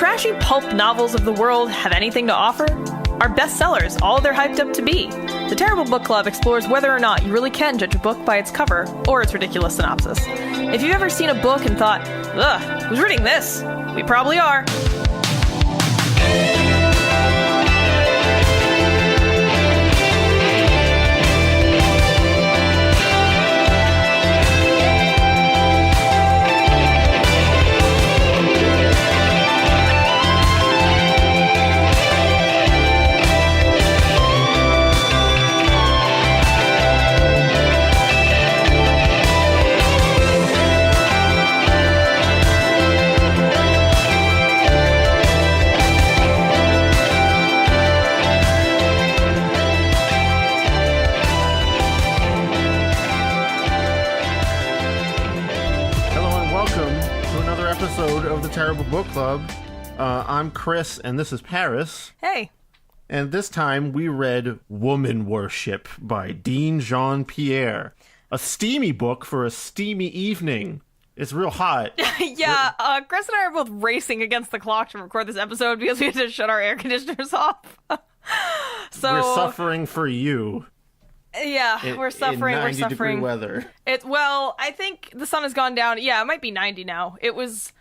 trashy pulp novels of the world have anything to offer? Are bestsellers all they're hyped up to be? The Terrible Book Club explores whether or not you really can judge a book by its cover or its ridiculous synopsis. If you've ever seen a book and thought, ugh, who's reading this? We probably are. Of the Terrible Book Club. I'm Chris, and this is Paris. Hey. And this time we read Woman Worship by Dean Jean-Pierre. A steamy book for a steamy evening. It's real hot. Yeah, Chris and I are both racing against the clock to record this episode because we had to shut our air conditioners off. So we're suffering for you. Yeah, we're suffering. In 90 we're suffering. degree weather. Well, I think the sun has gone down. Yeah, it might be 90 now. It was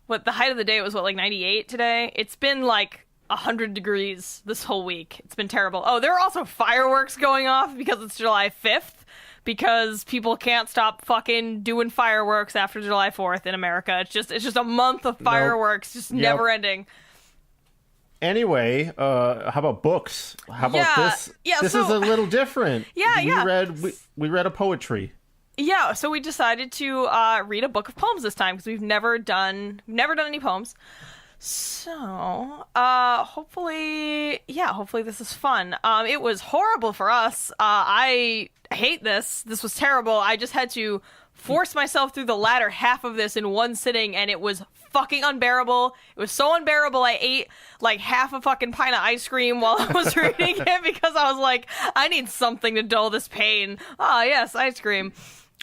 the height of the day was like 98 today. It's been like 100 degrees this whole week. It's been terrible. Oh, there are also fireworks going off because it's July 5th. Because people can't stop fucking doing fireworks after July 4th in America. It's just a month of fireworks, just never ending. Anyway, how about books? How about this? Yeah, this is a little different. We read a poetry. Yeah, so we decided to read a book of poems this time because we've never done any poems. So, hopefully this is fun. It was horrible for us. I hate this. This was terrible. I just had to force myself through the latter half of this in one sitting, and it was fucking unbearable. It was so unbearable I ate like half a fucking pint of ice cream while I was reading it because I was like, I need something to dull this pain. Ah, yes, ice cream.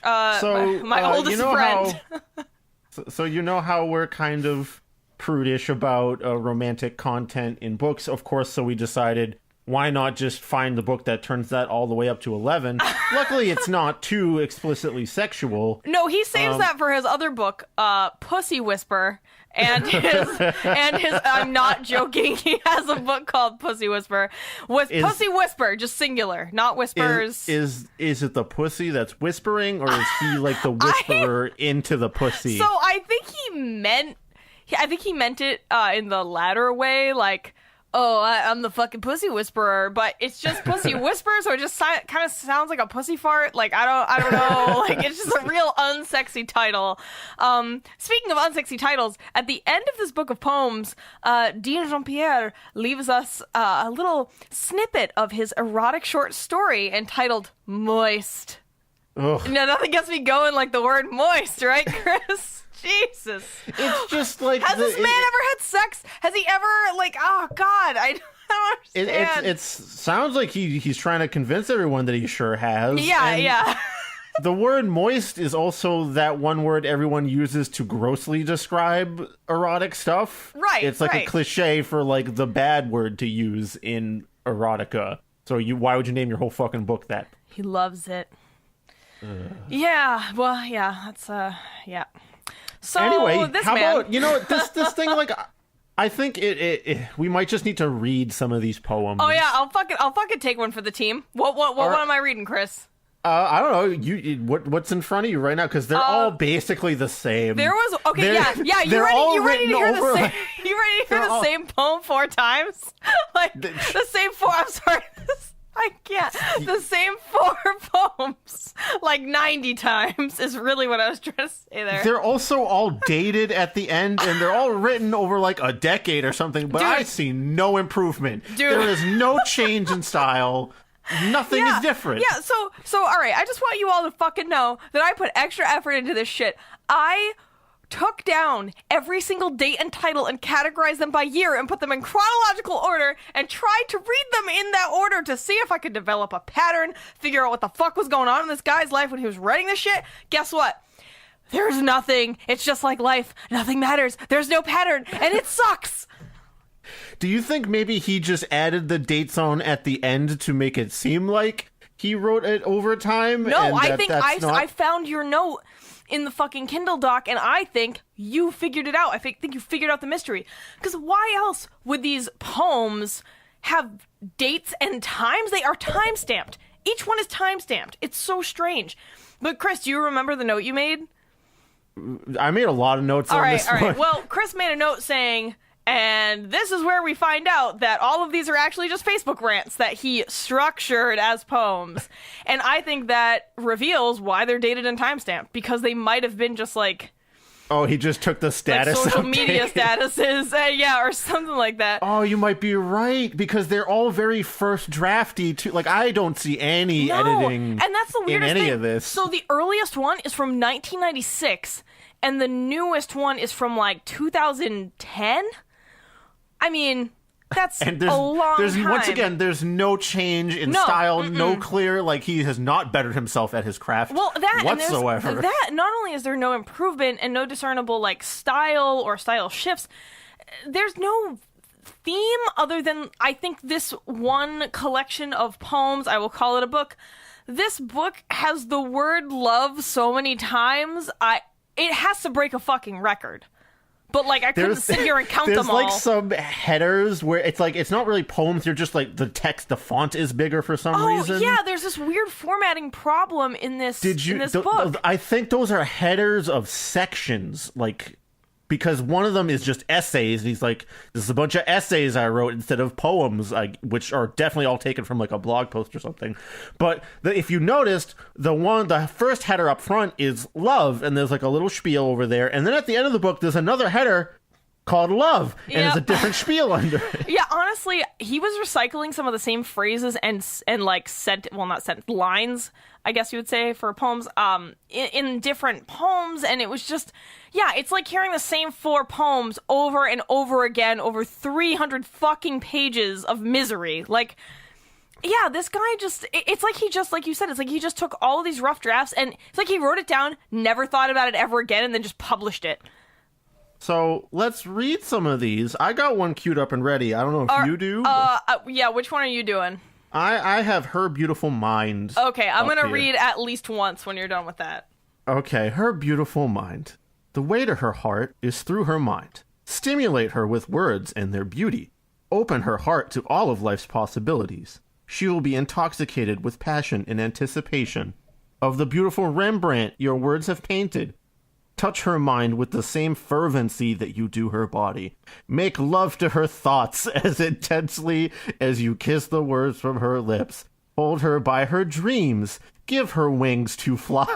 My oldest friend. So you know how we're kind of prudish about romantic content in books, of course, so we decided, why not just find the book that turns that all the way up to 11? Luckily, it's not too explicitly sexual. No, he saves that for his other book, Pussy Whisper, and his I'm not joking, he has a book called Pussy Whisper. Pussy Whisper, just singular, not whispers. Is it the pussy that's whispering, or is he like the whisperer into the pussy? So I think he meant it in the latter way, like, oh, I'm the fucking pussy whisperer, but it's just pussy whisper, so it just kind of sounds like a pussy fart. Like, I don't know. Like, it's just a real unsexy title. Speaking of unsexy titles, at the end of this book of poems, Dean Jean-Pierre leaves us a little snippet of his erotic short story entitled Moist. Ugh. Now, nothing gets me going like the word moist, right, Chris? Jesus. It's just like... Has this man ever had sex? Has he ever, like, oh, God, I don't understand. It sounds like he's trying to convince everyone that he sure has. Yeah. The word moist is also that one word everyone uses to grossly describe erotic stuff. Right, It's like a cliche for, like, the bad word to use in erotica. So why would you name your whole fucking book that? He loves it. Yeah, well, yeah, that's, yeah. So, anyway, how about, this thing, like, I think we might just need to read some of these poems. Oh, yeah, I'll fucking take one for the team. What am I reading, Chris? I don't know. What's in front of you right now? Because they're all basically the same. Yeah. You ready to hear the same? You ready to hear the same poem 4 times? Like the same 4. I'm sorry. I can't. The same 4 poems, like 90 times, is really what I was trying to say there. They're also all dated at the end, and they're all written over like a decade or something, but I see no improvement. There is no change in style. Nothing is different. Yeah, so all right, I just want you all to fucking know that I put extra effort into this shit. I took down every single date and title and categorized them by year and put them in chronological order and tried to read them in that order to see if I could develop a pattern, figure out what the fuck was going on in this guy's life when he was writing this shit. Guess what? there's nothing. It's just like life. Nothing matters. There's no pattern, and it sucks. Do you think maybe he just added the date zone at the end to make it seem like he wrote it over time? No, I think I found your note in the fucking Kindle doc, and I think you figured it out. I think you figured out the mystery. Because why else would these poems have dates and times? They are time-stamped. Each one is time-stamped. It's so strange. But Chris, do you remember the note you made? I made a lot of notes on this one. All right. Well, Chris made a note saying, and this is where we find out that all of these are actually just Facebook rants that he structured as poems. And I think that reveals why they're dated and timestamped, because they might have been just like... Oh, he just took the status like social update. Media statuses, or something like that. Oh, you might be right, because they're all very first drafty, too. Like, I don't see any editing and that's the weirdest in any thing. of this. So the earliest one is from 1996, and the newest one is from, like, 2010? I mean, that's a long time. Once again, there's no change in style, no clear, like, he has not bettered himself at his craft whatsoever. And not only is there no improvement and no discernible, like, style or style shifts, there's no theme other than, I think, this one collection of poems, I will call it a book. This book has the word love so many times, it has to break a fucking record. But, like, I couldn't sit here and count them all. There's, like, some headers where it's, like, it's not really poems. They're just, like, the text, the font is bigger for some reason. Oh, yeah, there's this weird formatting problem in this book. I think those are headers of sections, like... Because one of them is just essays, and he's like, this is a bunch of essays I wrote instead of poems, which are definitely all taken from, like, a blog post or something. But if you noticed, the first header up front is love, and there's, like, a little spiel over there. And then at the end of the book, there's another header called love, and there's a different spiel under it. Yeah, honestly, he was recycling some of the same phrases and like, lines, I guess you would say, for poems, in different poems, and it was just... Yeah, it's like hearing the same 4 poems over and over again over 300 fucking pages of misery. Like, yeah, this guy just... It's like he just, like you said, it's like he just took all of these rough drafts, and it's like he wrote it down, never thought about it ever again, and then just published it. So, let's read some of these. I got one queued up and ready. I don't know if you do. Yeah, which one are you doing? I have Her Beautiful Mind. Okay, I'm gonna read at least once when you're done with that. Okay, Her Beautiful Mind. The way to her heart is through her mind. Stimulate her with words and their beauty. Open her heart to all of life's possibilities. She will be intoxicated with passion and anticipation of the beautiful Rembrandt your words have painted. Touch her mind with the same fervency that you do her body. Make love to her thoughts as intensely as you kiss the words from her lips. Hold her by her dreams. Give her wings to fly.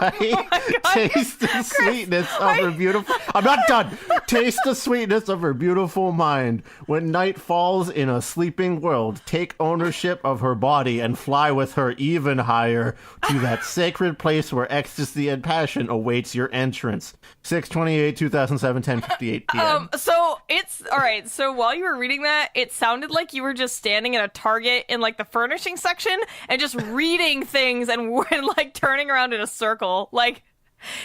Taste the sweetness of her beautiful... I'm not done. Taste the sweetness of her beautiful mind. When night falls in a sleeping world, take ownership of her body and fly with her even higher to that sacred place where ecstasy and passion awaits your entrance. 6/28/2007, 10:58 p.m. So it's... All right, so while you were reading that, it sounded like you were just standing at a Target in, like, the furnishing section and just reading things and like turning around in a circle. Like,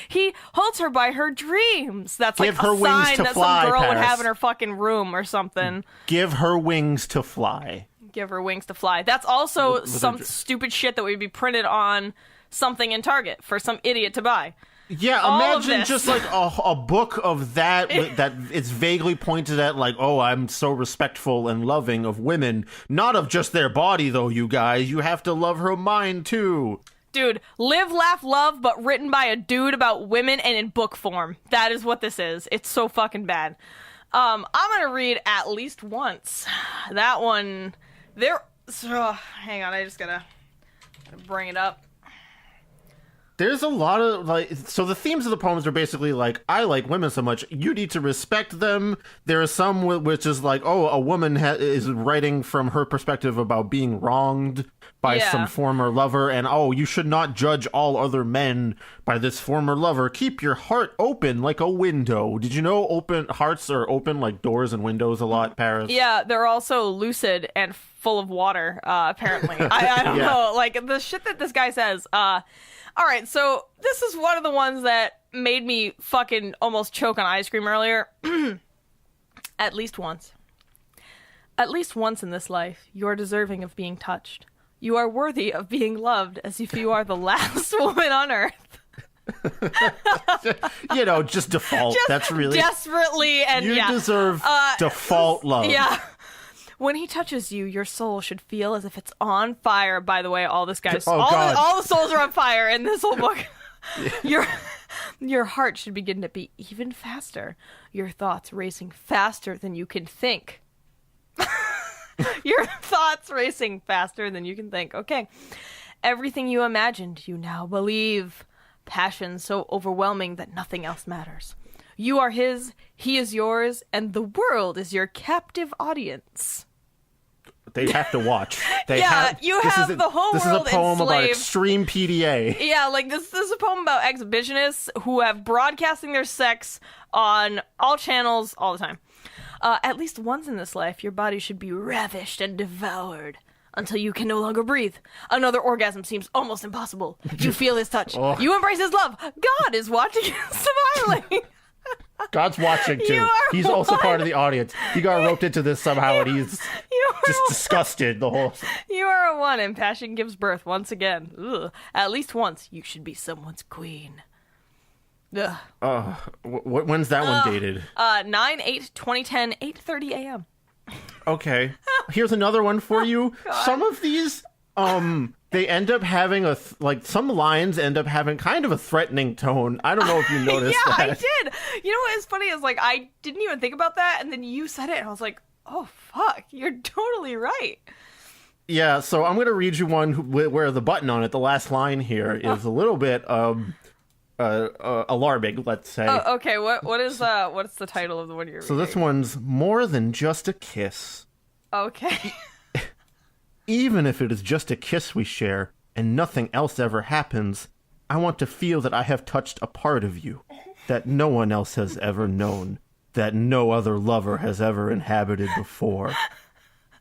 he holds her by her dreams. That's like a sign that some girl would have in her fucking room or something. Give her wings to fly. Give her wings to fly. That's also some stupid shit that would be printed on something in Target for some idiot to buy. Yeah, imagine just like a book of that it's vaguely pointed at, like, oh, I'm so respectful and loving of women. Not of just their body, though, you guys. You have to love her mind, too. Dude, Live, Laugh, Love, but written by a dude about women and in book form. That is what this is. It's so fucking bad. I'm gonna read at least once. That one... hang on, I just gotta bring it up. There's a lot of, like, so the themes of the poems are basically like, I like women so much, you need to respect them. There are some which is like, oh, a woman is writing from her perspective about being wronged by some former lover, and oh, you should not judge all other men by this former lover. Keep your heart open like a window. Did you know hearts are open like doors and windows a lot, Paris? Yeah, they're also lucid and full of water, apparently. I don't know, like, the shit that this guy says, all right, so this is one of the ones that made me fucking almost choke on ice cream earlier. At least once. At least once in this life, you are deserving of being touched. You are worthy of being loved as if you are the last woman on earth. Just default. That's really desperately, and you deserve default love. Yeah. When he touches you, your soul should feel as if it's on fire. By the way, all this guy's all the souls are on fire in this whole book. Your heart should begin to beat even faster. Your thoughts racing faster than you can think. Your thoughts racing faster than you can think. Okay. Everything you imagined, you now believe. Passion so overwhelming that nothing else matters. You are his, he is yours, and the world is your captive audience. They have to watch. You have the whole world enslaved. This is a poem about extreme PDA. Yeah, like this is a poem about exhibitionists who have broadcasting their sex on all channels all the time. At least once in this life, your body should be ravished and devoured until you can no longer breathe. Another orgasm seems almost impossible. You feel his touch. Oh. You embrace his love. God is watching smiling. God's watching too. He's also part of the audience. He got roped into this somehow, and he's just disgusted the whole. You are a one, and passion gives birth once again. Ugh. At least once, you should be someone's queen. Ugh. When's that one dated? 9/8/2010, 8:30 a.m. Okay. Here's another one for you. Some of these, they end up having some lines end up having kind of a threatening tone. I don't know if you noticed that. Yeah, I did. You know what is funny is, like, I didn't even think about that, and then you said it, and I was like, oh, fuck, you're totally right. Yeah, so I'm going to read you one where the button on it, the last line here, is a little bit alarming, let's say. Oh, okay, what's the title of the one you're reading? So this one's More Than Just a Kiss. Okay. Even if it is just a kiss we share and nothing else ever happens, I want to feel that I have touched a part of you that no one else has ever known, that no other lover has ever inhabited before.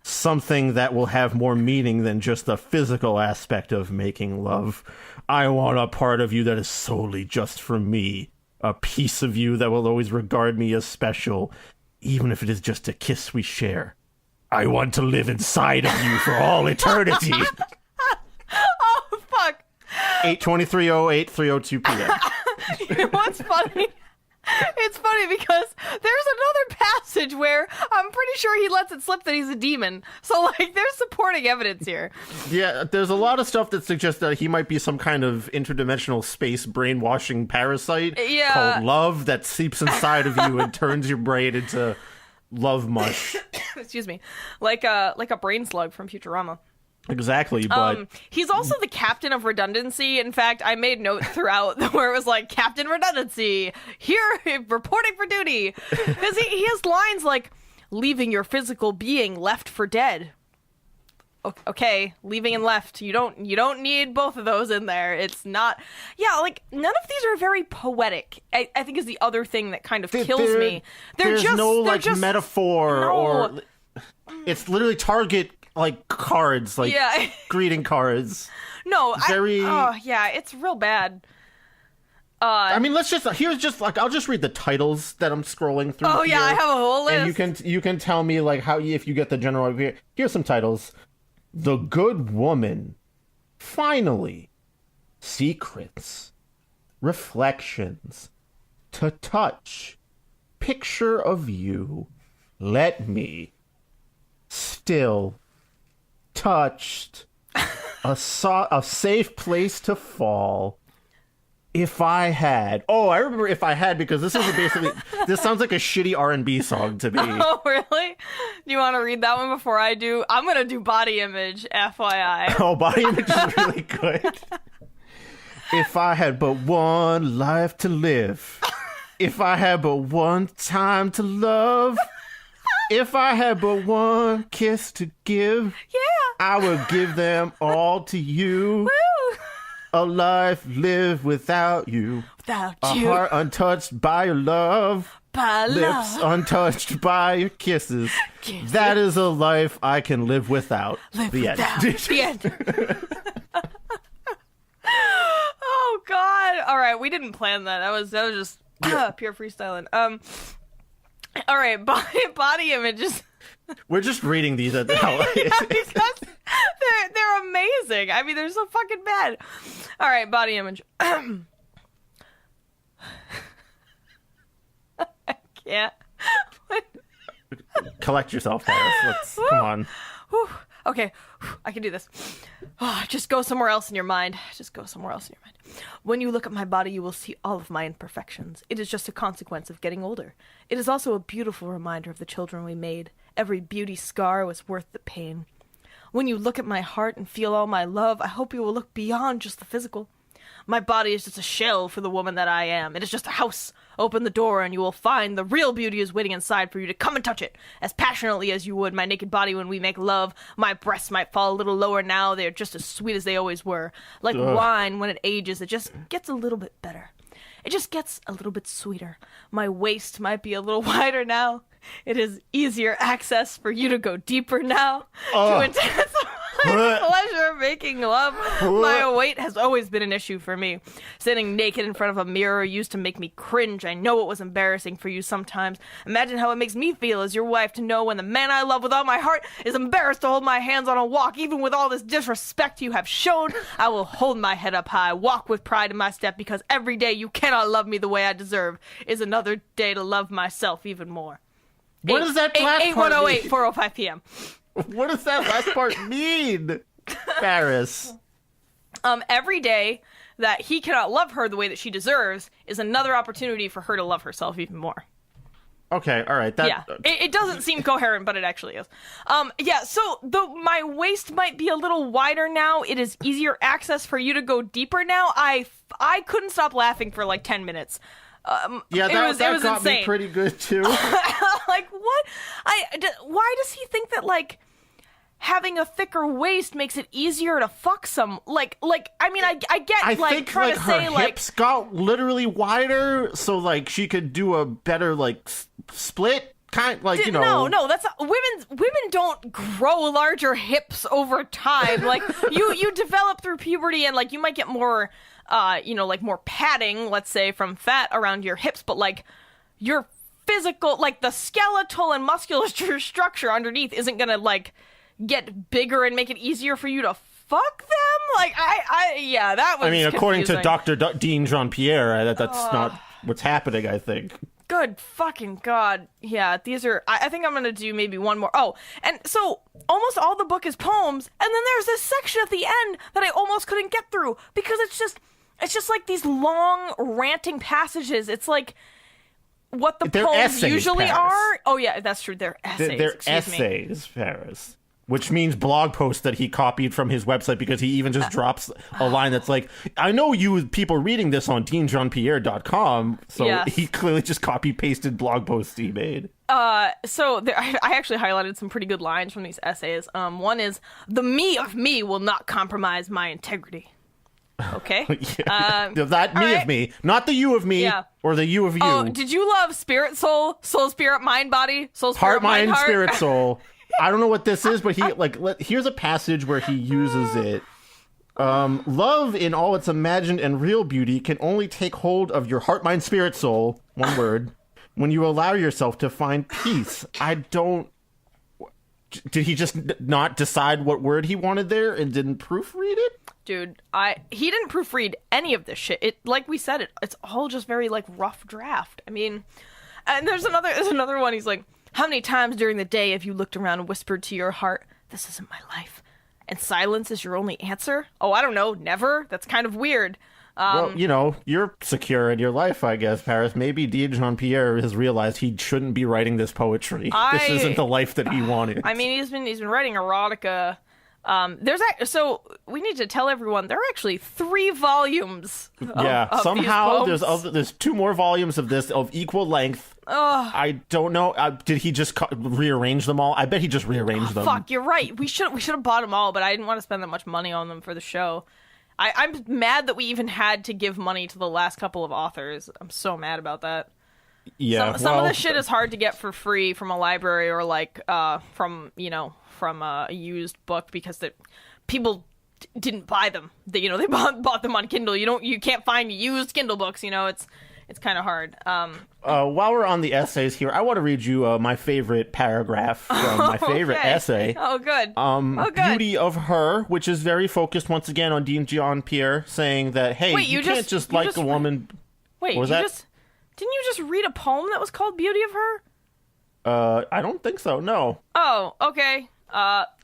Something that will have more meaning than just the physical aspect of making love. I want a part of you that is solely just for me, a piece of you that will always regard me as special, even if it is just a kiss we share. I want to live inside of you for all eternity. Oh, fuck. 8/23/08/302 p.m. You know what's funny? It's funny because there's another passage where I'm pretty sure he lets it slip that he's a demon. So, like, there's supporting evidence here. Yeah, there's a lot of stuff that suggests that he might be some kind of interdimensional space brainwashing parasite called love that seeps inside of you and turns your brain into love mush. Excuse me. Like a brain slug from Futurama. Exactly, but he's also the captain of redundancy. In fact, I made note throughout where it was like, Captain Redundancy, here reporting for duty. Because he has lines like, leaving your physical being left for dead. Okay, leaving and left. You don't need both of those in there. It's not. Yeah, like, none of these are very poetic. I think is the other thing that kind of kills me. There's no metaphor or. It's literally Target cards, greeting cards. No, it's real bad. I mean, I'll just read the titles that I'm scrolling through. Oh, here, yeah, I have a whole list. And you can tell me, how if you get the general idea. Here's some titles. The Good Woman. Finally. Secrets. Reflections. To Touch. Picture of You. Let Me. Still. Touched. A Safe Place to Fall. If I Had. Oh, I remember If I Had, because this is this sounds like a shitty R&B song to me. Oh, really? Do you want to read that one before I do? I'm going to do Body Image, FYI. Oh, Body Image is really good. If I had but one life to live. If I had but one time to love. If I had but one kiss to give. Yeah. I would give them all to you. Woo! A life lived without you. Without a you. A heart untouched by your love. By lips love. Untouched by your kisses. That is a life I can live without. The end. The end. Oh, God. All right, we didn't plan that. That was just pure freestyling. All right, body images. We're just reading these at the because they're amazing. I mean, they're so fucking bad. All right, body image. I can't. Collect yourself, Paris. Come on. Whew. Okay, I can do this. Oh, just go somewhere else in your mind. Just go somewhere else in your mind. When you look at my body, you will see all of my imperfections. It is just a consequence of getting older. It is also a beautiful reminder of the children we made. Every beauty scar was worth the pain. When you look at my heart and feel all my love, I hope you will look beyond just the physical. My body is just a shell for the woman that I am. It is just a house. Open the door and you will find the real beauty is waiting inside for you to come and touch it as passionately as you would my naked body when we make love. My breasts might fall a little lower now. They are just as sweet as they always were. Like wine, when it ages, it just gets a little bit better. It just gets a little bit sweeter. My waist might be a little wider now. It is easier access for you to go deeper now. To intensify the pleasure of making love. My weight has always been an issue for me. Sitting naked in front of a mirror used to make me cringe. I know it was embarrassing for you sometimes. Imagine how it makes me feel as your wife to know when the man I love with all my heart is embarrassed to hold my hands on a walk. Even with all this disrespect you have shown, I will hold my head up high, walk with pride in my step, because every day you cannot love me the way I deserve is another day to love myself even more. What does that last part mean? 8108, 4:05 p.m. What does that last part mean, Paris? Every day that he cannot love her the way that she deserves is another opportunity for her to love herself even more. Okay, all right. It doesn't seem coherent, but it actually is. So my waist might be a little wider now. It is easier access for you to go deeper now. I couldn't stop laughing for like 10 minutes. That got insane. me pretty good too. Like, what? Why does he think that, like, having a thicker waist makes it easier to fuck some? I mean, I get, I like, think, trying like, to say, her like... hips got literally wider, so, like, she could do a better, like, split, you know... No, that's... Women don't grow larger hips over time. Like, you develop through puberty, and, like, you might get more... like more padding, let's say, from fat around your hips, but like your physical, like the skeletal and muscular structure underneath isn't gonna like get bigger and make it easier for you to fuck them. Like that was. I mean, according to confusing. Dr. Dean Jean-Pierre, that's not what's happening. I think. Good fucking God. Yeah, these are... I think I'm gonna do maybe one more. Oh, and so almost all the book is poems, and then there's this section at the end that I almost couldn't get through because it's just like these long ranting passages. It's like what the they're poems essays, usually Paris. are. Oh yeah, that's true. They're essays. They're essays, Paris. Which means blog posts that he copied from his website, because he even just drops a line that's like, I know you people reading this on DeanJean-Pierre.com, so yes. He clearly just copy-pasted blog posts he made. I actually highlighted some pretty good lines from these essays. One is, the me of me will not compromise my integrity. Okay? That me of me, not the you of me, or the you of you. Oh, did you love spirit, soul, spirit, mind, body, soul, spirit, heart, mind, heart? Spirit, soul. I don't know what this is, but here's a passage where he uses it. Love in all its imagined and real beauty can only take hold of your heart, mind, spirit, soul, one word, when you allow yourself to find peace. Did he just not decide what word he wanted there and didn't proofread it? Dude, he didn't proofread any of this shit. It, like we said, it's all just very, like, rough draft. I mean, and there's another one. He's like, how many times during the day have you looked around and whispered to your heart, this isn't my life, and silence is your only answer? Oh, I don't know, never? That's kind of weird. Well, you're secure in your life, I guess, Paris. Maybe Dean Jean-Pierre has realized he shouldn't be writing this poetry. This isn't the life that he wanted. I mean, he's been writing erotica. So we need to tell everyone there are actually 3 volumes. Of somehow there's 2 more volumes of this of equal length. I don't know. Did he just rearrange them all? I bet he just rearranged them. Fuck, you're right. We should have bought them all, but I didn't want to spend that much money on them for the show. I'm mad that we even had to give money to the last couple of authors. I'm so mad about that. Yeah, some of the shit is hard to get for free from a library or like from a used book, because people didn't buy them. They bought them on Kindle. You can't find used Kindle books. It's kind of hard. While we're on the essays here, I want to read you my favorite paragraph from my favorite essay. Oh, good. Good. Beauty of Her, which is very focused once again on Dean Jean-Pierre, saying that, hey, you can't just like a woman. Wait, what was that? Didn't you just read a poem that was called Beauty of Her? I don't think so, no. Oh, okay.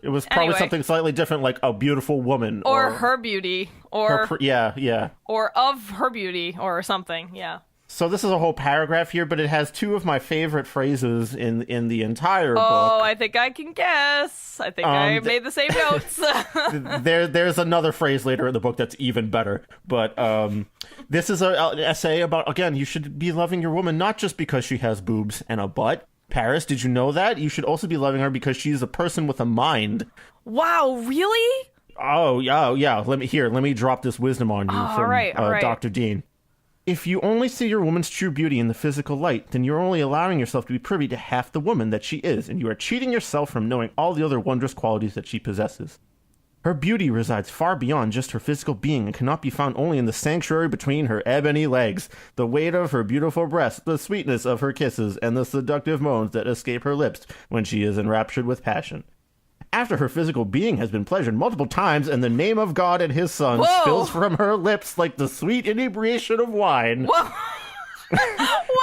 It was probably something slightly different, like a beautiful woman. Or her beauty. Or yeah. Or of her beauty, or something, yeah. So this is a whole paragraph here, but it has two of my favorite phrases in the entire book. Oh, I think I can guess. I think I made the same notes. There's another phrase later in the book that's even better. But this is an essay about, again, you should be loving your woman not just because she has boobs and a butt. Paris, did you know that? You should also be loving her because she's a person with a mind. Wow, really? Oh, yeah. Let me drop this wisdom on you from all right. Dr. Dean. If you only see your woman's true beauty in the physical light, then you're only allowing yourself to be privy to half the woman that she is, and you are cheating yourself from knowing all the other wondrous qualities that she possesses. Her beauty resides far beyond just her physical being and cannot be found only in the sanctuary between her ebony legs, the weight of her beautiful breasts, the sweetness of her kisses, and the seductive moans that escape her lips when she is enraptured with passion. After her physical being has been pleasured multiple times and the name of God and his son spills from her lips like the sweet inebriation of wine.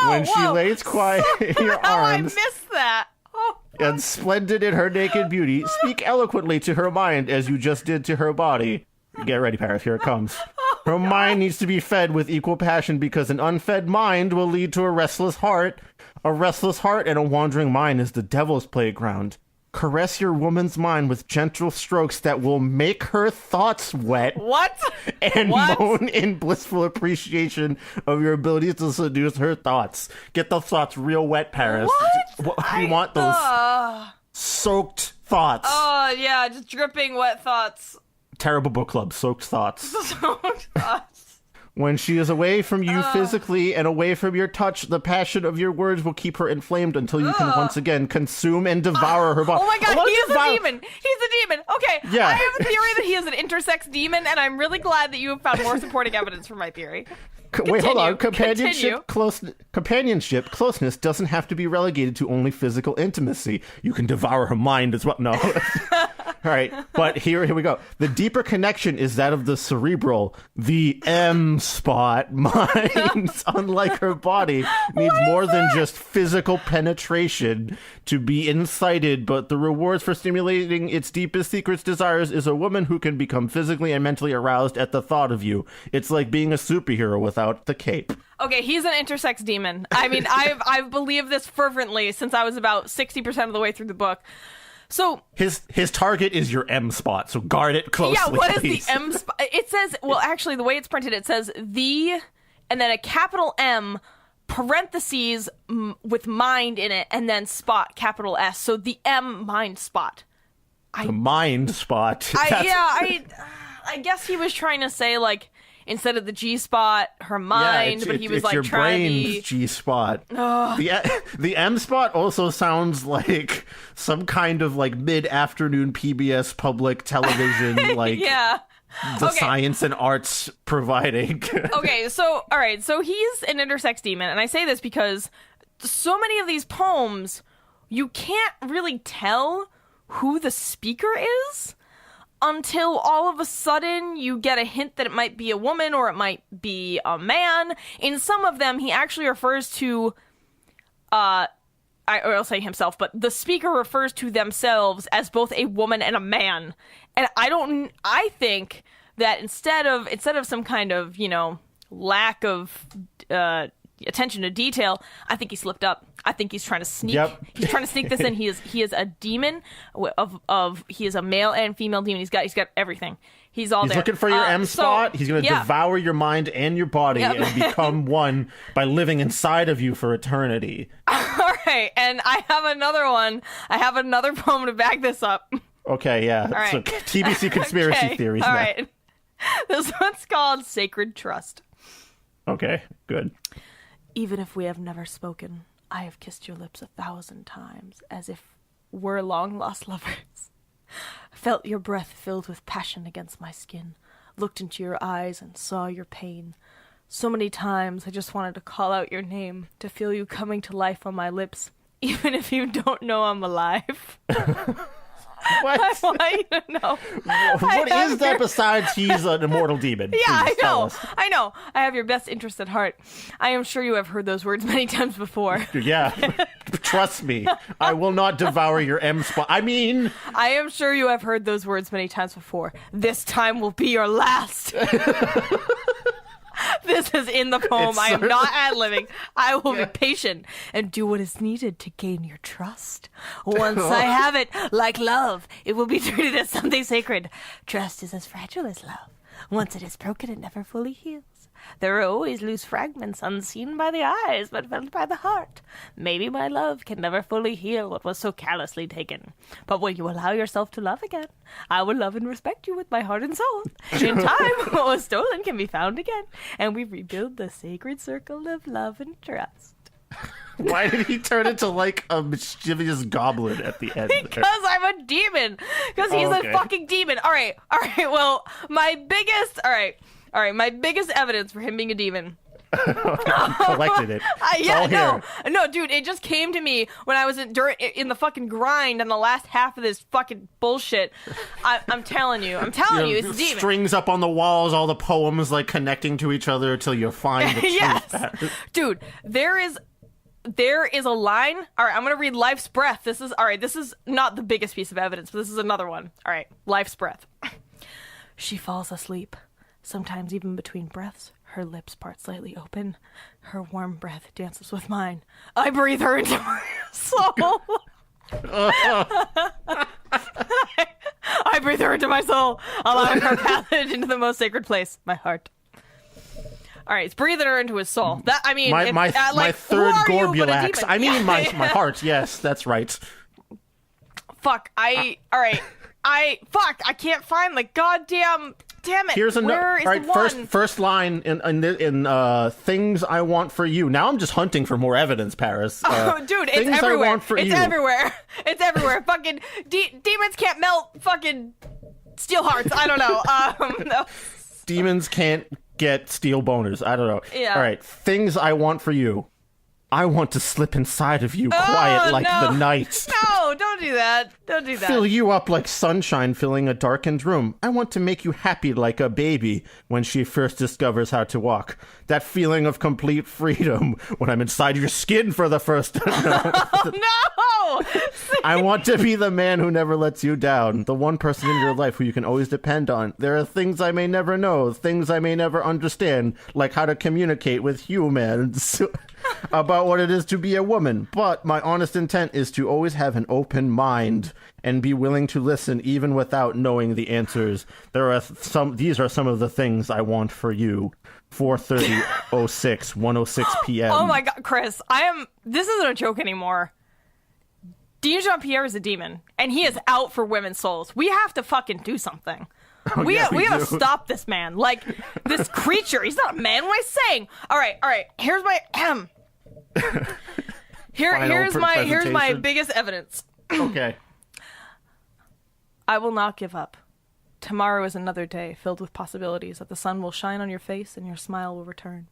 When she lays quiet in your arms. I missed that. And splendid in her naked beauty, speak eloquently to her mind as you just did to her body. Get ready, Paris, here it comes. Her mind needs to be fed with equal passion because an unfed mind will lead to a restless heart. A restless heart and a wandering mind is the devil's playground. Caress your woman's mind with gentle strokes that will make her thoughts wet. What? And moan in blissful appreciation of your ability to seduce her thoughts. Get those thoughts real wet, Paris. What? You want those soaked thoughts. Oh, yeah, just dripping wet thoughts. Terrible book club, soaked thoughts. Soaked thoughts. When she is away from you physically and away from your touch, the passion of your words will keep her inflamed until you can once again consume and devour her body. Oh my god, he is a demon! He's a demon! Okay, yeah. I have a theory that he is an intersex demon, and I'm really glad that you have found more supporting evidence for my theory. Wait, hold on. Companionship, closeness doesn't have to be relegated to only physical intimacy. You can devour her mind as well. No. All right, but here we go. The deeper connection is that of the cerebral, the M spot mind. Unlike her body, needs more than just physical penetration to be incited, but the rewards for stimulating its deepest secrets desires is a woman who can become physically and mentally aroused at the thought of you. It's like being a superhero without the cape. Okay, he's an intersex demon. I mean, I've believed this fervently since I was about 60% of the way through the book. So his target is your M spot, so guard it closely. Yeah, what please. is the M spot? It says, well, actually, the way it's printed, it says the, and then a capital M, parentheses with mind in it, and then spot, capital S. So the M mind spot. The mind spot. I guess he was trying to say, like, instead of the G spot, her mind, but he was like your trying brain's to G spot. The M spot also sounds like some kind of like mid-afternoon PBS public television, like the science and arts providing. Okay, so all right, so he's an intersex demon, and I say this because so many of these poems, you can't really tell who the speaker is until all of a sudden you get a hint that it might be a woman or it might be a man. In some of them, he actually refers to, I'll say himself, but the speaker refers to themselves as both a woman and a man. And I think that instead of some kind of, lack of attention to detail, I think he slipped up. I think he's trying to sneak. Yep. He's trying to sneak this in. He is a demon he is a male and female demon. He's got everything. He's there. He's looking for your M spot. He's going to devour your mind and your body and become one by living inside of you for eternity. All right, and I have another one. I have another poem to back this up. Okay, yeah. All right. So TBC conspiracy theories All now. right. This one's called Sacred Trust. Okay, good. Even if we have never spoken, I have kissed your lips 1,000 times, as if we're long-lost lovers. felt your breath filled with passion against my skin, looked into your eyes and saw your pain. So many times I just wanted to call out your name, to feel you coming to life on my lips, even if you don't know I'm alive. What? I want you to know. What is that besides he's an immortal demon? Yeah, Please tell us. I know. I have your best interest at heart. I am sure you have heard those words many times before. Yeah, trust me. I will not devour your M spot. I am sure you have heard those words many times before. This time will be your last. This is in the poem. I am not ad-libbing. I will be patient and do what is needed to gain your trust. Once I have it, like love, it will be treated as something sacred. Trust is as fragile as love. Once it is broken, it never fully heals. There are always loose fragments unseen by the eyes, but felt by the heart. Maybe my love can never fully heal what was so callously taken. But when you allow yourself to love again, I will love and respect you with my heart and soul. In time, what was stolen can be found again, and we rebuild the sacred circle of love and trust. Why did he turn into like a mischievous goblin at the end? Because I'm a demon. Because he's a fucking demon. All right. Well, my biggest evidence for him being a demon. Collected it. No, dude, it just came to me when I was in the fucking grind on the last half of this fucking bullshit. I'm telling you, it's a demon. Strings up on the walls, all the poems like connecting to each other until you find the truth. Yes, dude, there is a line. All right, I'm gonna read Life's Breath. This is not the biggest piece of evidence, but this is another one. All right, Life's Breath. She falls asleep. Sometimes even between breaths, her lips part slightly open. Her warm breath dances with mine. I breathe her into my soul. I breathe her into my soul, allowing her passage into the most sacred place, my heart. All right, it's breathing her into his soul. That my third Gorbulax. My heart. Yes, that's right. Fuck. I can't find the goddamn. Damn it! Here's Where is the one? First line in things I want for you. Now I'm just hunting for more evidence, Paris. Dude, it's everywhere. It's everywhere. Fucking demons can't melt fucking steel hearts. I don't know. No. Demons can't get steel boners. I don't know. Yeah. All right, things I want for you. I want to slip inside of you, quiet like the night. No, don't do that. Don't do that. Fill you up like sunshine filling a darkened room. I want to make you happy like a baby when she first discovers how to walk. That feeling of complete freedom when I'm inside your skin for the first time. No! I want to be the man who never lets you down. The one person in your life who you can always depend on. There are things I may never know, things I may never understand, like how to communicate with humans about what it is to be a woman. But my honest intent is to always have an open mind and be willing to listen even without knowing the answers. These are some of the things I want for you. 4:30:06, 1:06 p.m. Oh my god, Chris, this isn't a joke anymore. Dean Jean-Pierre is a demon, and he is out for women's souls. We have to fucking do something. We have to stop this man. Like, this creature. He's not a man. What am I saying? All right. Here's my here's my biggest evidence. Okay. I will not give up. Tomorrow is another day filled with possibilities that the sun will shine on your face and your smile will return.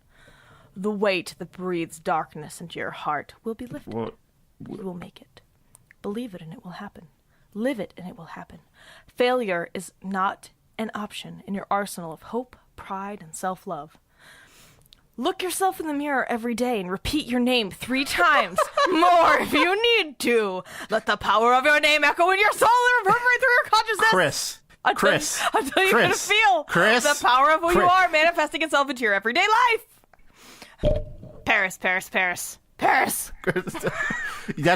The weight that breathes darkness into your heart will be lifted. You will make it. Believe it and it will happen. Live it and it will happen. Failure is not an option in your arsenal of hope, pride, and self-love. Look yourself in the mirror every day and repeat your name 3 times. More if you need to. Let the power of your name echo in your soul and reverberate through your consciousness. Until you can feel the power of who you are manifesting itself into your everyday life. Paris. That's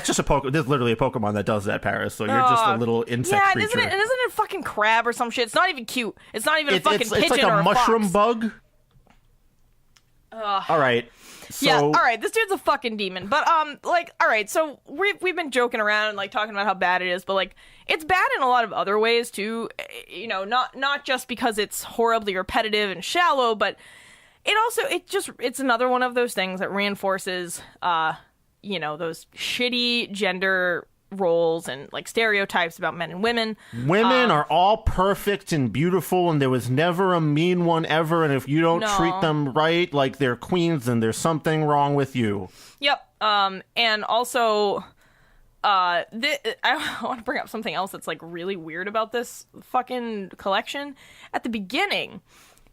just a Pokemon. There's literally a Pokemon that does that, Paris. So you're just a little insect creature. Isn't it a fucking crab or some shit? It's not even cute. It's not even a fucking pigeon or a fox. It's like a mushroom bug. All right. So... Yeah, all right. This dude's a fucking demon. But, all right. So we've been joking around and, like, talking about how bad it is. But, like, it's bad in a lot of other ways, too. You know, not just because it's horribly repetitive and shallow, but it's another one of those things that reinforces, those shitty gender roles and like stereotypes about men and women. Women are all perfect and beautiful, and there was never a mean one ever, and if you don't treat them right like they're queens, then there's something wrong with you. Yep. And also, I want to bring up something else that's like really weird about this fucking collection. At the beginning,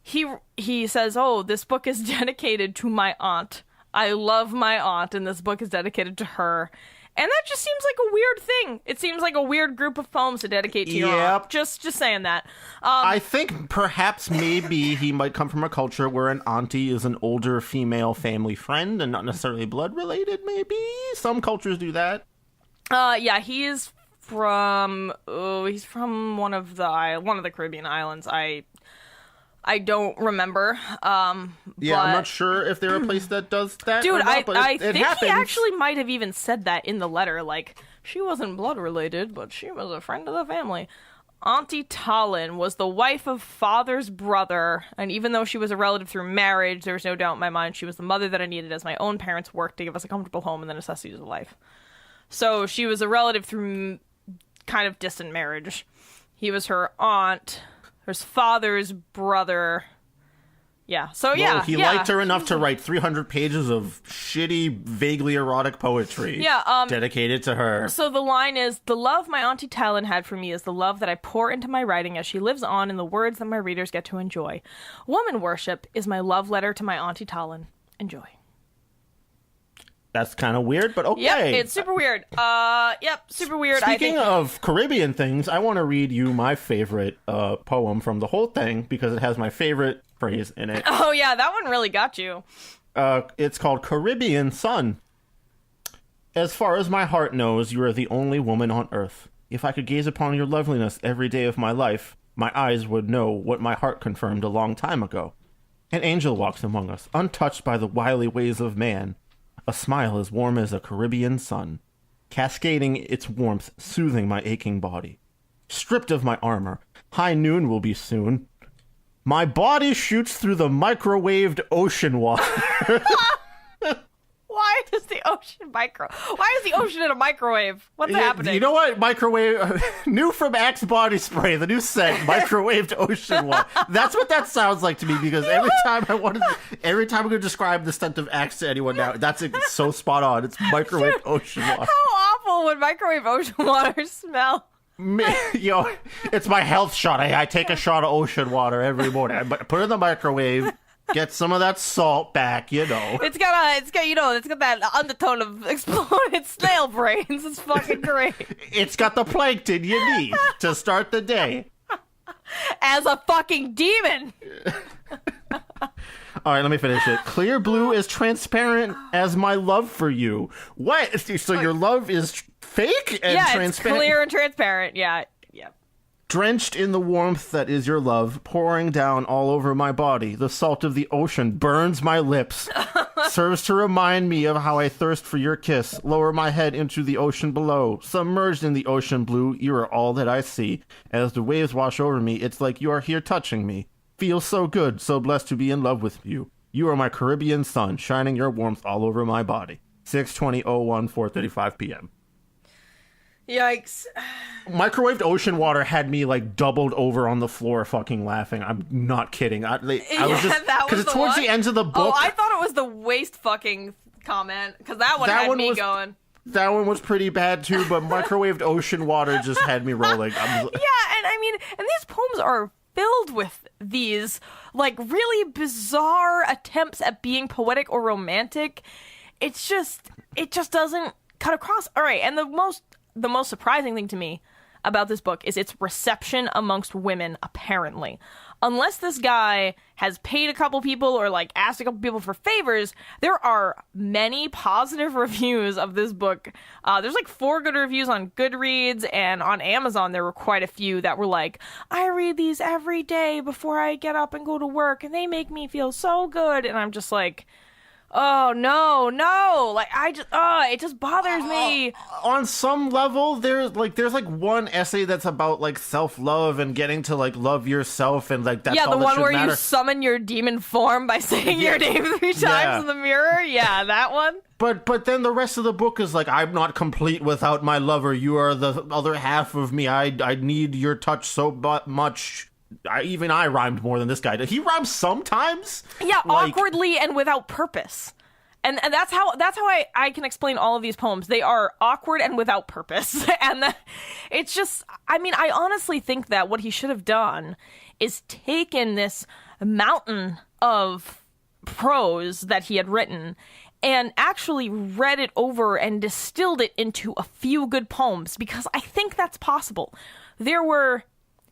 he says, "Oh, this book is dedicated to my aunt. I love my aunt, and this book is dedicated to her." And that just seems like a weird thing. It seems like a weird group of poems to dedicate to your aunt. Just saying that. I think perhaps maybe he might come from a culture where an auntie is an older female family friend and not necessarily blood related. Maybe some cultures do that. Yeah, he's from one of the Caribbean islands. I don't remember. I'm not sure if they're a place that does that. Dude, or not, but I it think happens. he actually might have even said that in the letter. Like, she wasn't blood related, but she was a friend of the family. Auntie Talin was the wife of father's brother, and even though she was a relative through marriage, there was no doubt in my mind she was the mother that I needed as my own parents worked to give us a comfortable home and the necessities of life. So she was a relative through kind of distant marriage. He was her aunt. His father's brother. Yeah. So yeah. Well, he liked her enough to write 300 pages of shitty, vaguely erotic poetry. Yeah. Dedicated to her. So the line is, "The love my Auntie Talon had for me is the love that I pour into my writing as she lives on in the words that my readers get to enjoy. Woman worship is my love letter to my Auntie Talon. Enjoy." That's kind of weird, but okay. Yep, it's super weird. Super weird. Speaking of Caribbean things, I want to read you my favorite poem from the whole thing because it has my favorite phrase in it. Oh yeah, that one really got you. It's called Caribbean Sun. As far as my heart knows, you are the only woman on earth. If I could gaze upon your loveliness every day of my life, my eyes would know what my heart confirmed a long time ago. An angel walks among us, untouched by the wily ways of man. A smile as warm as a Caribbean sun, cascading its warmth, soothing my aching body. Stripped of my armor, high noon will be soon. My body shoots through the microwaved ocean water. Why is the ocean in a microwave? What's happening? You know what? Microwave, new from Axe body spray, the new scent, microwaved ocean water. That's what that sounds like to me because every time I'm going to describe the scent of Axe to anyone now, it's so spot on. It's microwaved ocean water. How awful would microwave ocean water smell? It's my health shot. I take a shot of ocean water every morning. I put it in the microwave. Get some of that salt back, It's got that undertone of exploded snail brains. It's fucking great. It's got the plankton you need to start the day. As a fucking demon. All right, let me finish it. Clear blue is transparent as my love for you. What? So your love is fake and transparent? It's clear and transparent. Yeah. Drenched in the warmth that is your love, pouring down all over my body, the salt of the ocean burns my lips, serves to remind me of how I thirst for your kiss, lower my head into the ocean below. Submerged in the ocean blue, you are all that I see. As the waves wash over me, it's like you are here touching me. Feels so good, so blessed to be in love with you. You are my Caribbean sun, shining your warmth all over my body. 6/20/01, 4:35 p.m. Yikes. Microwaved ocean water had me like doubled over on the floor fucking laughing. I'm not kidding. I was just because it's towards the end of the book. Oh, I thought it was the waste fucking comment because that one had me going. That one was pretty bad too, but microwaved ocean water just had me rolling. Yeah, and I mean, and these poems are filled with these like really bizarre attempts at being poetic or romantic. It just doesn't cut across. All right, and the most surprising thing to me about this book is its reception amongst women, apparently. Unless this guy has paid a couple people or like asked a couple people for favors, there are many positive reviews of this book. There's like 4 good reviews on Goodreads, and on Amazon there were quite a few that were like, I read these every day before I get up and go to work and they make me feel so good. And I'm just like, Oh, no. Like, it just bothers me. On some level, there's like one essay that's about like self-love and getting to like love yourself, and like that's Yeah, all the that one should where matter. you summon your demon form by saying your name 3 times in the mirror. Yeah, that one. But then the rest of the book is like, I'm not complete without my lover. You are the other half of me. I need your touch so much. Even I rhymed more than this guy did. He rhymes sometimes. Yeah, awkwardly and without purpose. And that's how I can explain all of these poems. They are awkward and without purpose. And it's just, I mean, I honestly think that what he should have done is taken this mountain of prose that he had written and actually read it over and distilled it into a few good poems, because I think that's possible. There were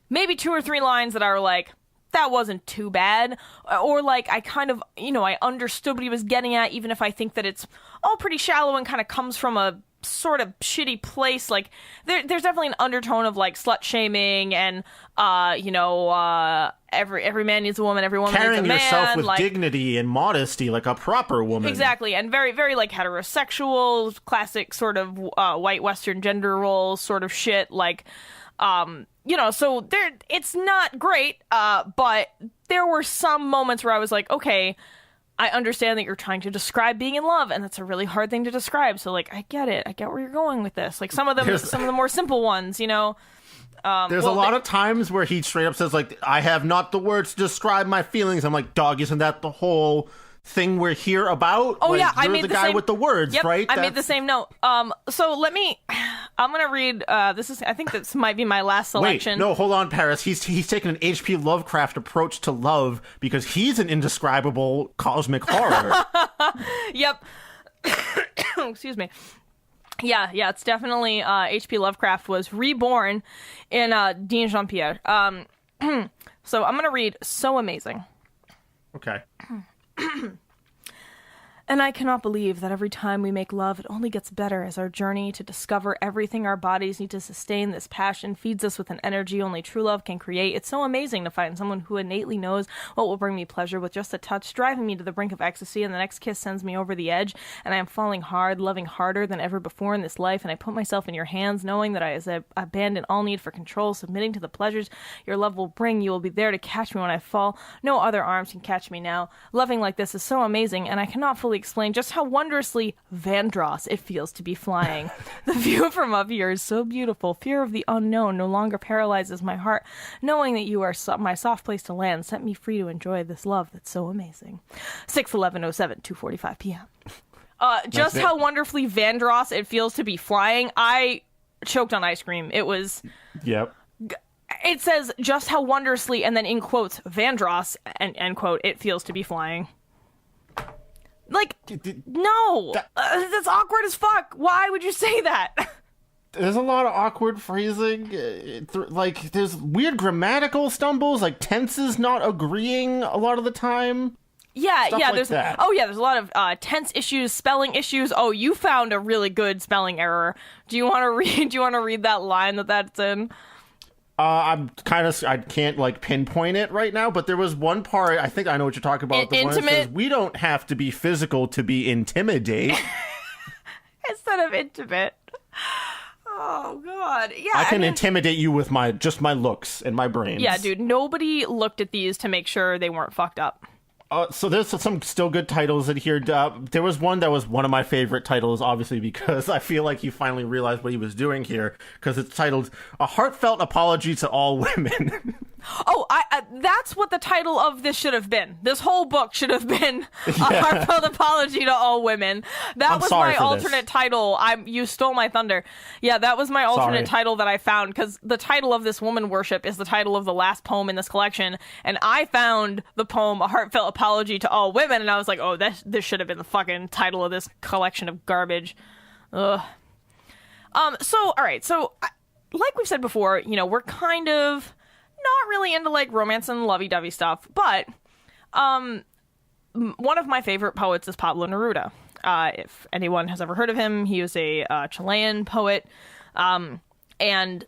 maybe 2 or 3 lines that are like, that wasn't too bad, or like I kind of, I understood what he was getting at, even if I think that it's all pretty shallow and kind of comes from a sort of shitty place. Like there's definitely an undertone of like slut shaming and every man needs a woman, every woman carrying needs a man. Carrying yourself with like, dignity and modesty like a proper woman. Exactly, and very, very like heterosexual, classic sort of white Western gender roles sort of shit. Like, so it's not great, but there were some moments where I was like, okay, I understand that you're trying to describe being in love, and that's a really hard thing to describe. So like, I get it. I get where you're going with this. Like some of the more simple ones, There's a lot of times where he straight up says like, I have not the words to describe my feelings. I'm like, dog, isn't that the whole thing we're here about? Oh, like, yeah, I you're made the the guy same... with the words, yep, right? I made the same note. So I'm gonna read. I think this might be my last selection. Wait, no, hold on, Paris. He's taken an H.P. Lovecraft approach to love because he's an indescribable cosmic horror. Yep. Excuse me. Yeah, it's definitely H.P. Lovecraft was reborn in Dean Jean-Pierre. So I'm gonna read So Amazing. Okay. And I cannot believe that every time we make love, it only gets better as our journey to discover everything our bodies need to sustain this passion feeds us with an energy only true love can create. It's so amazing to find someone who innately knows what will bring me pleasure with just a touch, driving me to the brink of ecstasy, and the next kiss sends me over the edge, and I am falling hard, loving harder than ever before in this life, and I put myself in your hands, knowing that I abandon all need for control, submitting to the pleasures your love will bring. You will be there to catch me when I fall. No other arms can catch me now. Loving like this is so amazing, and I cannot fully explain just how wondrously Vandross it feels to be flying. The view from up here is so beautiful. Fear of the unknown no longer paralyzes my heart. Knowing that you are my soft place to land, set me free to enjoy this love that's so amazing. 6/11/07, 2:45 p.m. Just how wonderfully Vandross it feels to be flying. I choked on ice cream. It was... Yep. It says, just how wondrously, and then in quotes, Vandross, and end quote, it feels to be flying. Like, no! That's awkward as fuck! Why would you say that? There's a lot of awkward phrasing. Like, there's weird grammatical stumbles, like tenses not agreeing a lot of the time. Yeah, Stuff like there's that. There's a lot of tense issues, spelling issues. Oh, you found a really good spelling error. Do you want to read that line that's in? I can't like pinpoint it right now, but there was one part, I think I know what you're talking about. The one that says, we don't have to be physical to be intimidate. Instead of intimate. Oh, God. Yeah, I mean, intimidate you with my looks and my brains. Yeah, dude, nobody looked at these to make sure they weren't fucked up. So there's some still good titles in here. There was one that was one of my favorite titles, obviously, because I feel like he finally realized what he was doing here, because it's titled A Heartfelt Apology to All Women. Oh, that's what the title of this should have been. This whole book should have been A Heartfelt Apology to All Women. That was my alternate title. You stole my thunder. Yeah, that was my alternate title that I found, because the title of this woman worship is the title of the last poem in this collection, and I found the poem A Heartfelt Apology to All Women, and I was like, oh, this should have been the fucking title of this collection of garbage. Ugh. All right, so like we've said before, we're kind of not really into like romance and lovey-dovey stuff, but one of my favorite poets is Pablo Neruda. If anyone has ever heard of him, he was a Chilean poet, and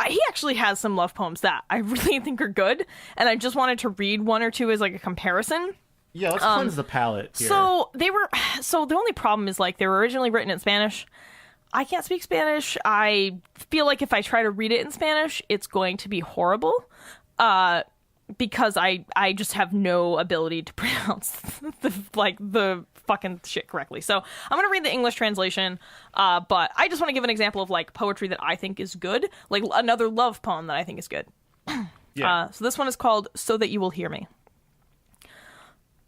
he actually has some love poems that I really think are good, and I just wanted to read one or two as like a comparison. Yeah, let's cleanse the palate here. So the only problem is, like, they were originally written in Spanish. I can't speak Spanish. I feel like if I try to read it in Spanish, it's going to be horrible. Because I just have no ability to pronounce the fucking shit correctly. So I'm going to read the English translation, but I just want to give an example of, like, poetry that I think is good, like another love poem that I think is good. Yeah. So this one is called So That You Will Hear Me.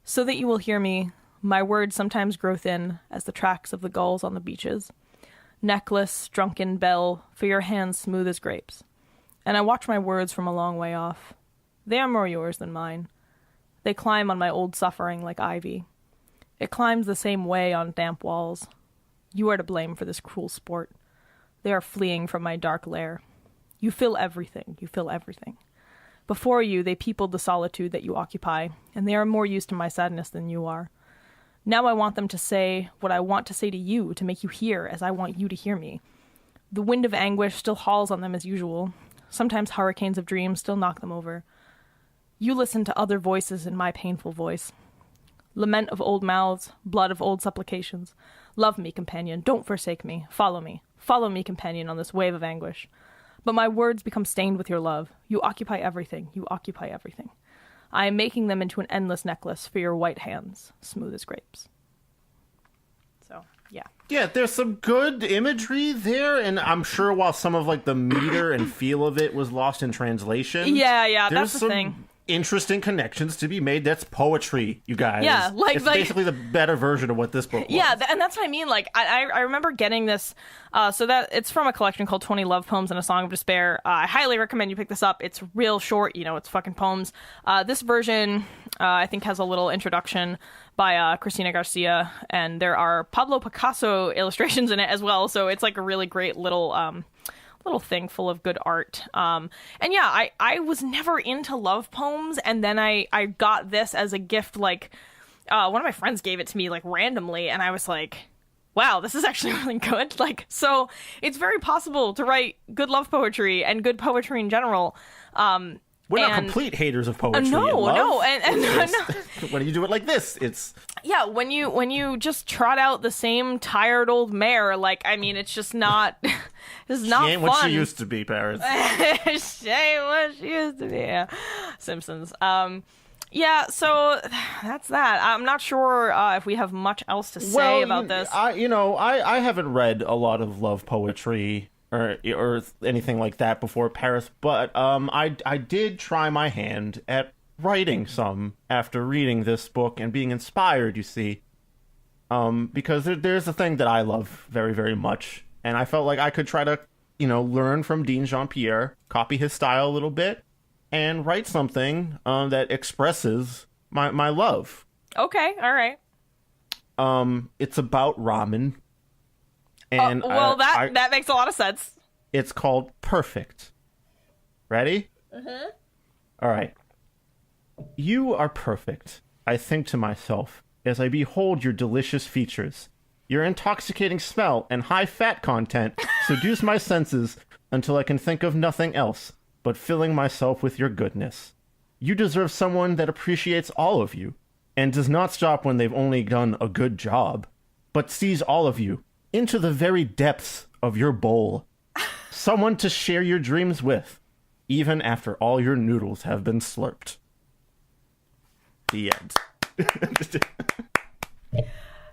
So that you will hear me, my words sometimes grow thin as the tracks of the gulls on the beaches. Necklace, drunken bell, for your hands smooth as grapes. And I watch my words from a long way off. They are more yours than mine. They climb on my old suffering like ivy. It climbs the same way on damp walls. You are to blame for this cruel sport. They are fleeing from my dark lair. You fill everything. You fill everything. Before you, they peopled the solitude that you occupy, and they are more used to my sadness than you are. Now I want them to say what I want to say to you, to make you hear as I want you to hear me. The wind of anguish still hauls on them as usual. Sometimes hurricanes of dreams still knock them over. You listen to other voices in my painful voice. Lament of old mouths, blood of old supplications. Love me, companion, don't forsake me. Follow me. Follow me, companion, on this wave of anguish. But my words become stained with your love. You occupy everything. You occupy everything. I am making them into an endless necklace for your white hands, smooth as grapes. So, yeah. Yeah, there's some good imagery there, and I'm sure while some of, like, the meter and feel of it was lost in translation. Yeah, there's that's the thing. Interesting connections to be made. That's poetry, you guys. Yeah, it's basically the better version of what this book was. Yeah, and that's what I mean. Like, I remember getting this. So that it's from a collection called 20 Love Poems and a Song of Despair. I highly recommend you pick this up. It's real short. You know, it's fucking poems. This version, I think, has a little introduction by Cristina Garcia, and there are Pablo Picasso illustrations in it as well. So it's like a really great little thing full of good art. And yeah, I was never into love poems, and then I got this as a gift. Like, one of my friends gave it to me, like, randomly, and I was like, wow, this is actually really good. Like, so it's very possible to write good love poetry and good poetry in general. We're not complete haters of poetry. No. When you do it like this, it's... Yeah, when you just trot out the same tired old mare, like, I mean, it's just not... It's not fun. She ain't what she used to be, Paris. She ain't what she used to be. Yeah. Simpsons. Yeah, so that's that. I'm not sure if we have much else to say about this. I haven't read a lot of love poetry or anything like that before, Paris, but I did try my hand at writing some after reading this book and being inspired, you see, because there's a thing that I love very, very much, and I felt like I could try to, learn from Dean Jean-Pierre, copy his style a little bit, and write something that expresses my love. Okay, all right. It's about ramen. And that makes a lot of sense. It's called Perfect. Ready? Mm-hmm. All right. You are perfect, I think to myself, as I behold your delicious features. Your intoxicating smell and high fat content seduce my senses until I can think of nothing else but filling myself with your goodness. You deserve someone that appreciates all of you, and does not stop when they've only done a good job, but sees all of you into the very depths of your bowl. Someone to share your dreams with, even after all your noodles have been slurped. The end.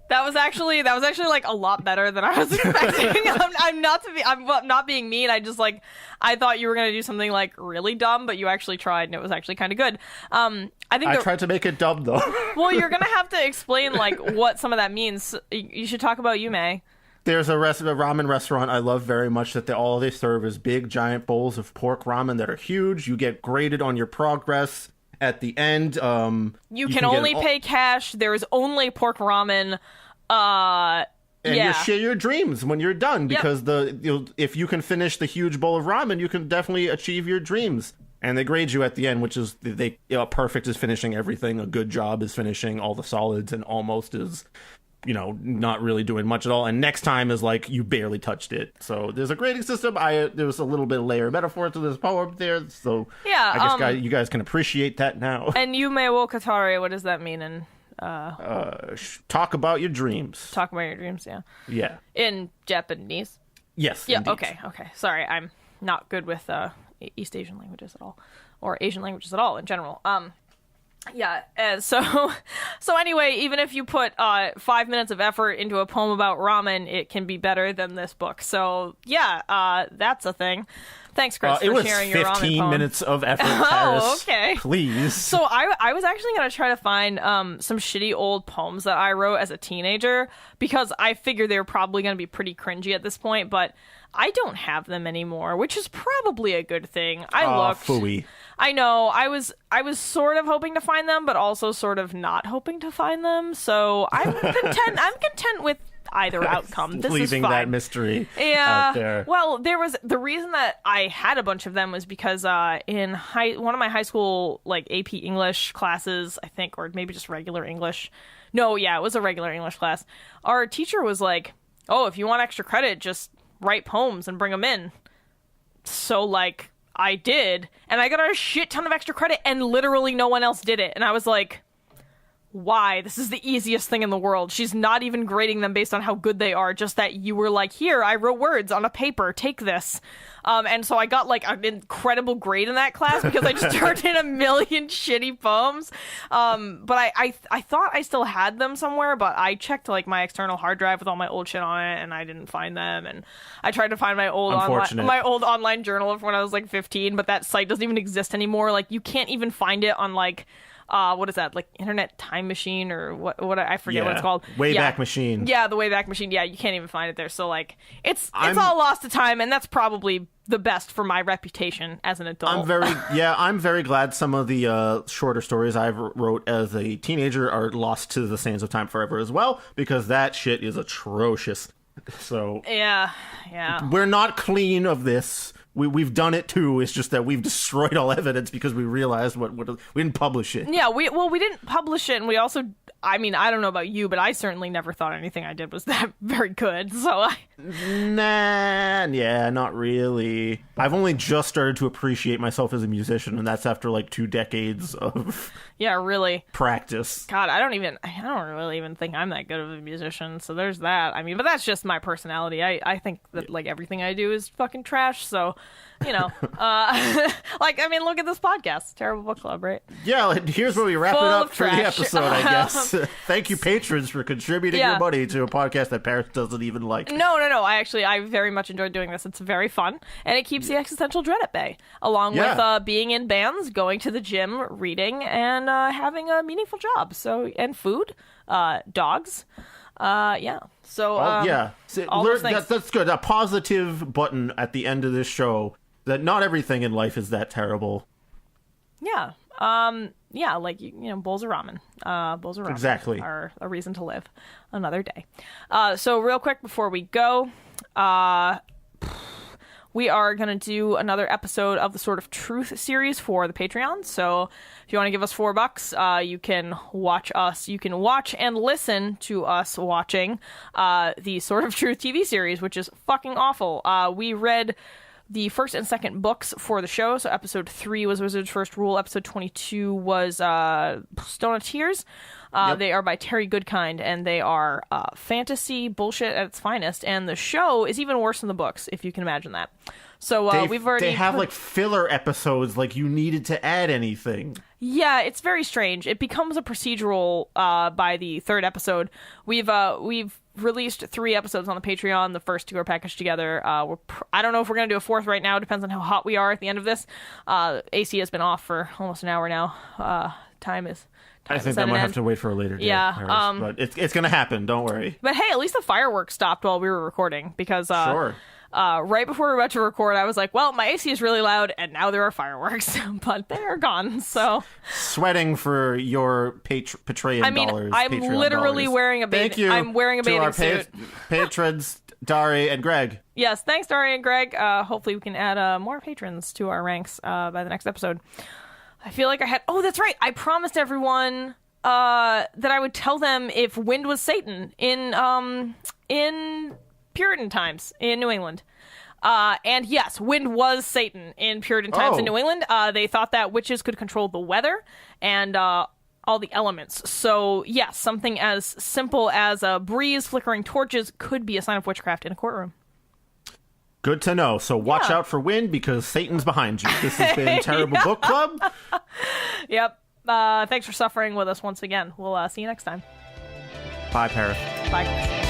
That was actually like a lot better than I was expecting. I'm not being mean. I thought you were gonna do something like really dumb, but you actually tried, and it was actually kind of good. I tried to make it dumb though. Well, you're gonna have to explain like what some of that means. You should talk about Yume. There's a ramen restaurant I love very much that all they serve is big giant bowls of pork ramen that are huge. You get graded on your progress at the end. You can only pay cash. There is only pork ramen. You share your dreams when you're done, because if you can finish the huge bowl of ramen, you can definitely achieve your dreams. And they grade you at the end, which is perfect is finishing everything, a good job is finishing all the solids, and almost is not really doing much at all. And next time is like you barely touched it. So there's a grading system. There was a little bit of layer metaphor to this poem there. So I guess you guys can appreciate that now. And Yume wo Katare, what does that mean in Talk about your dreams. Talk about your dreams, yeah. Yeah. In Japanese? Yes, Yeah, indeed. okay. Sorry, I'm not good with East Asian languages at all. Or Asian languages at all in general. So anyway, even if you put 5 minutes of effort into a poem about ramen, it can be better than this book. So yeah, that's a thing. Thanks, Chris, for sharing your ramen poem. It was 15 minutes of effort, Paris. Oh, okay. Please. So I was actually going to try to find some shitty old poems that I wrote as a teenager, because I figured they were probably going to be pretty cringy at this point, but I don't have them anymore, which is probably a good thing. I looked. Phooey. I know. I was sort of hoping to find them, but also sort of not hoping to find them. So I'm content. I'm content with either outcome. This Leaving is fine. that mystery Yeah. out there. Well, there was the reason that I had a bunch of them was because in one of my high school like AP English classes, I think, or maybe just regular English. No, yeah, it was a regular English class. Our teacher was like, "Oh, if you want extra credit, just write poems and bring them in." So like I did, and I got a shit ton of extra credit, and literally no one else did it. And I was like, why? This is the easiest thing in the world. She's not even grading them based on how good they are, just that you were like, here, I wrote words on a paper, take this. And so I got like an incredible grade in that class because I just turned in a million shitty poems. But I thought I still had them somewhere, but I checked like my external hard drive with all my old shit on it, and I didn't find them. And I tried to find my old online journal of when I was like 15, but that site doesn't even exist anymore. Like you can't even find it on like what is that, like Internet Time Machine or what I forget what it's called. Wayback Machine. Yeah, the Wayback Machine. Yeah, you can't even find it there. So like it's all lost to time, and that's probably the best for my reputation as an adult. I'm very glad some of the shorter stories I wrote as a teenager are lost to the sands of time forever as well, because that shit is atrocious. So yeah. We're not clean of this. We've done it too. It's just that we've destroyed all evidence because we realized we didn't publish it. Yeah, we didn't publish it, and we also, I mean, I don't know about you, but I certainly never thought anything I did was that very good. So not really. I've only just started to appreciate myself as a musician, and that's after like 2 decades of really practice. God, I don't really even think I'm that good of a musician. So there's that. I mean, but that's just my personality. I think that like everything I do is fucking trash. So. Like, I mean, look at this podcast. Terrible Book Club, right? Yeah, here's where we wrap it up for the episode, I guess. Thank you, patrons, for contributing your money to a podcast that Paris doesn't even like. No. I very much enjoyed doing this. It's very fun, and it keeps the existential dread at bay, along with being in bands, going to the gym, reading, and having a meaningful job. So, and food, dogs. So, all those things. That's good. A positive button at the end of this show that not everything in life is that terrible. Yeah. Like, bowls of ramen. Bowls of ramen exactly are a reason to live another day. So real quick before we go, we are going to do another episode of the Sort of Truth series for the Patreon. So if you want to give us $4, you can watch us. You can watch and listen to us watching the Sort of Truth TV series, which is fucking awful. We read the first and second books for the show. So episode 3 was Wizard's First Rule. Episode 22 was Stone of Tears. They are by Terry Goodkind, and they are fantasy bullshit at its finest. And the show is even worse than the books, if you can imagine that. So they have like filler episodes, like you needed to add anything. Yeah, it's very strange. It becomes a procedural by the third episode. We've released 3 episodes on the Patreon. The first 2 are packaged together. I don't know if we're going to do a 4th right now. It depends on how hot we are at the end of this. AC has been off for almost an hour now. I think I might have to wait for a later day. Yeah. But it's going to happen. Don't worry. But hey, at least the fireworks stopped while we were recording, because sure. Right before we were about to record, I was like, well, my AC is really loud, and now there are fireworks, but they are gone, so... Sweating for your Patreon dollars. I'm Patreon literally dollars. wearing a bathing suit. I'm wearing a bathing suit. Patrons, Dari and Greg. Yes, thanks, Dari and Greg. Hopefully we can add more patrons to our ranks by the next episode. I feel like I had... Oh, that's right! I promised everyone that I would tell them if wind was Satan in Puritan times in New England. And yes, wind was Satan in Puritan times in New England. They thought that witches could control the weather, and all the elements. So yes, something as simple as a breeze flickering torches could be a sign of witchcraft in a courtroom. Good to know. So watch out for wind because Satan's behind you. This has been Terrible Book Club. Yep. Thanks for suffering with us once again. We'll see you next time. Bye, Paris. Bye.